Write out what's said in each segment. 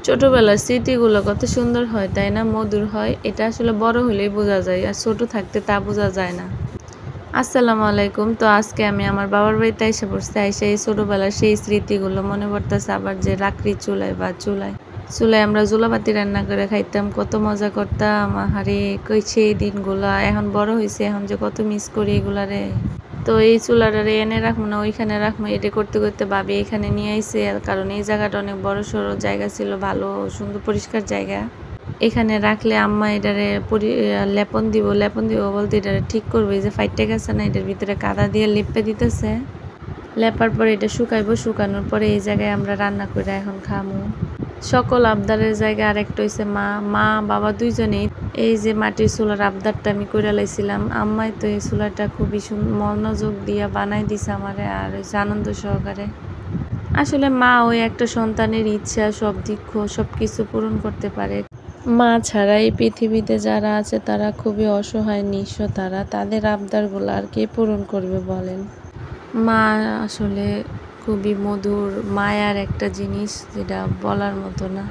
ছোটবেলার স্মৃতিগুলো কত সুন্দর হয় তাই না, মধুর হয়। এটা আসলে বড় হলেই বোঝা যায়, আর ছোট থাকতে তা বোঝা যায় না। আসসালামু আলাইকুম। তো আজকে আমি আমার বাবার বাড়িতে এসে পড়ছি। এসে এই ছোটবেলার সেই স্মৃতিগুলো মনে পড়তেছে। আবার যে লাকড়ির চুলায় আমরা জুলাবাতি রান্না করে খাইতাম, কত মজা করতাম। আহারে কই সেই দিনগুলা, এখন বড় হয়েছে, এখন যে কত মিস করি এগুলারে। তো এই চুলাটারে এনে রাখবো না ওইখানে রাখবো, এটা করতে করতে ভাবি এখানে নিয়ে আইছে, কারণ এই জায়গাটা অনেক বড় সড়ো জায়গা ছিল, ভালো সুন্দর পরিষ্কার জায়গা। এখানে রাখলে আম্মা এটারে লেপন দিব বলতে এটারে ঠিক করবে। এই যে ফাইটটা গেছে না, এটার ভিতরে কাদা দিয়ে লেপে দিতেছে। লেপার পরে এটা শুকানোর পরে এই জায়গায় আমরা রান্না করে এখন খামু। সকল আবদারের জায়গা আরেকটা হইছে মা বাবা দুইজনেই এই যে মাটির চুলার আবদারটা আমি করে লাইছিলাম। আম্মাই তো এই চুলাটা খুবই মনোযোগ দিয়া বানাই দিছে আমারে, আর হইছে আনন্দ সহকারে। আসলে মা ওই একটা সন্তানের ইচ্ছা সব কিছু পূরণ করতে পারে। মা ছাড়া এই পৃথিবীতে যারা আছে তারা খুবই অসহায় নিঃস্ব, তাদের আবদারগুলো আর কে পূরণ করবে বলেন। মা আসলে খুবই মধুর মায়ার একটা জিনিস, যেটা বলার মতো না।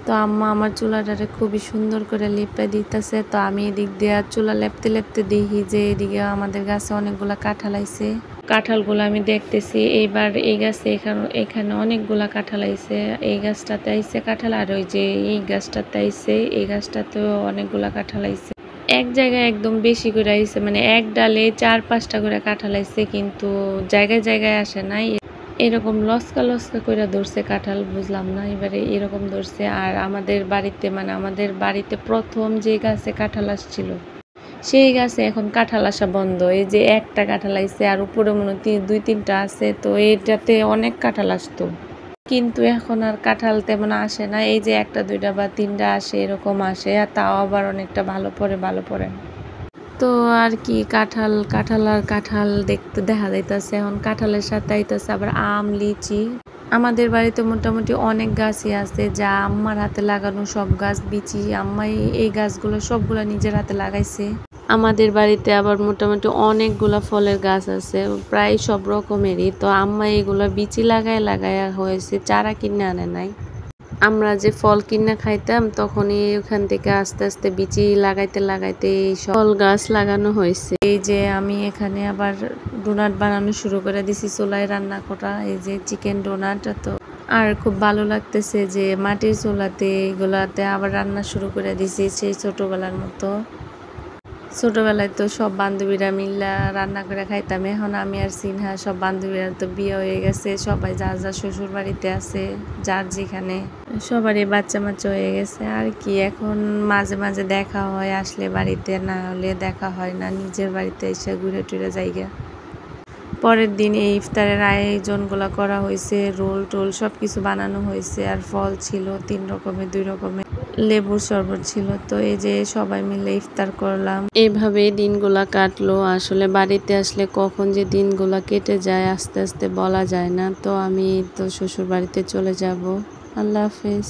তো আম্মা আমার চুলাটারে খুবই সুন্দর করে লেপে দিতেছে। তো আমি এদিক দিয়ে চুলা লেপতে লেপতে দেখি যে এদিকে আমাদের গাছে অনেকগুলা কাঁঠাল আইছে। কাঁঠালগুলো আমি দেখতেছি, এইবার এই গাছে এখানে অনেকগুলা কাঁঠাল আইছে। এই গাছটাতে আইছে কাঁঠাল, আর ওই যে এই গাছটাতে আইছে, এই গাছটাতেও অনেকগুলা কাঁঠাল আইছে। এক জায়গায় একদম বেশি করে আইছে, মানে এক ডালে 4-5টা করে কাঁঠাল আইছে, কিন্তু জায়গায় জায়গায় আসে নাই। এরকম লস্কা লস্কা করে ধরছে কাঁঠাল, বুঝলাম না এবারে এরকম ধরছে। আর আমাদের বাড়িতে প্রথম যে গাছে কাঁঠাল আসছিল, সেই গাছে এখন কাঁঠাল আসা বন্ধ। এই যে একটা কাঁঠাল আইছে, আর উপরে মনে হয় 2-3টা আছে। তো এইটাতে অনেক কাঁঠাল আসতো, কিন্তু এখন আর কাঁঠাল তেমন আসে না। এই যে 1-2টা বা 3টা আসে, এরকম আসে, আর তাও আবার অনেকটা ভালো পড়ে। তো আর কি, কাঁঠাল দেখতে দেখা যাইতেছে। এখন কাঁঠালের সাথে আইতেছে আবার আম, লিচি। আমাদের বাড়িতে মোটামুটি অনেক গাছই আছে, যা আম্মার হাতে লাগানো সব গাছ বিচি। আম্মাই এই গাছগুলো সবগুলা নিজের হাতে লাগাইছে। আমাদের বাড়িতে আবার মোটামুটি অনেকগুলা ফলের গাছ আছে, প্রায় সব রকমেরই। তো আম্মা এগুলো বিচি লাগায়া হয়েছে, চারা কিনে আনে নাই। আমরা যে ফল কিনে খাইতাম, তখনই ওখান থেকে আস্তে আস্তে বিচি লাগাইতে এই ফল গাছ লাগানো হয়েছে। এই যে আমি এখানে আবার ডোনাট বানানো শুরু করে দিছি, চুলায় রান্না করা এই যে চিকেন ডোনাট। তো আর খুব ভালো লাগতেছে যে মাটির চুলাতে এগুলাতে আবার রান্না শুরু করে দিছি, সেই ছোটবেলার মতো। ছোটবেলায় তো সব বান্ধবীরা মিল্লা রান্না করে খাইতাম। এখন আমি আর সিনহা সব বান্ধবীরা তো বিয়ে হয়ে গেছে, সবাই যার যার শ্বশুর বাড়িতে আছে, যার যেখানে সবারই বাচ্চা হয়ে গেছে। আর কি, এখন মাঝে মাঝে দেখা হয়, আসলে বাড়িতে, না হলে দেখা হয় না। নিজের বাড়িতে এসে ঘুরে টুরে জায়গা। পরের দিন এই ইফতারের আয়োজনগুলো করা হয়েছে, রোল টোল সব কিছু বানানো হয়েছে। আর ফল ছিল 3 রকমের, 2 রকমের লেবুর শরবত ছিল। তো এই যে সবাই মিলে ইফতার করলাম, এইভাবে দিনগুলা কাটলো। আসলে বাড়িতে আসলে কখন যে দিনগুলা কেটে যায় আস্তে আস্তে বলা যায় না। তো আমি তো শ্বশুর বাড়িতে চলে যাব। আল্লাহ হাফেজ।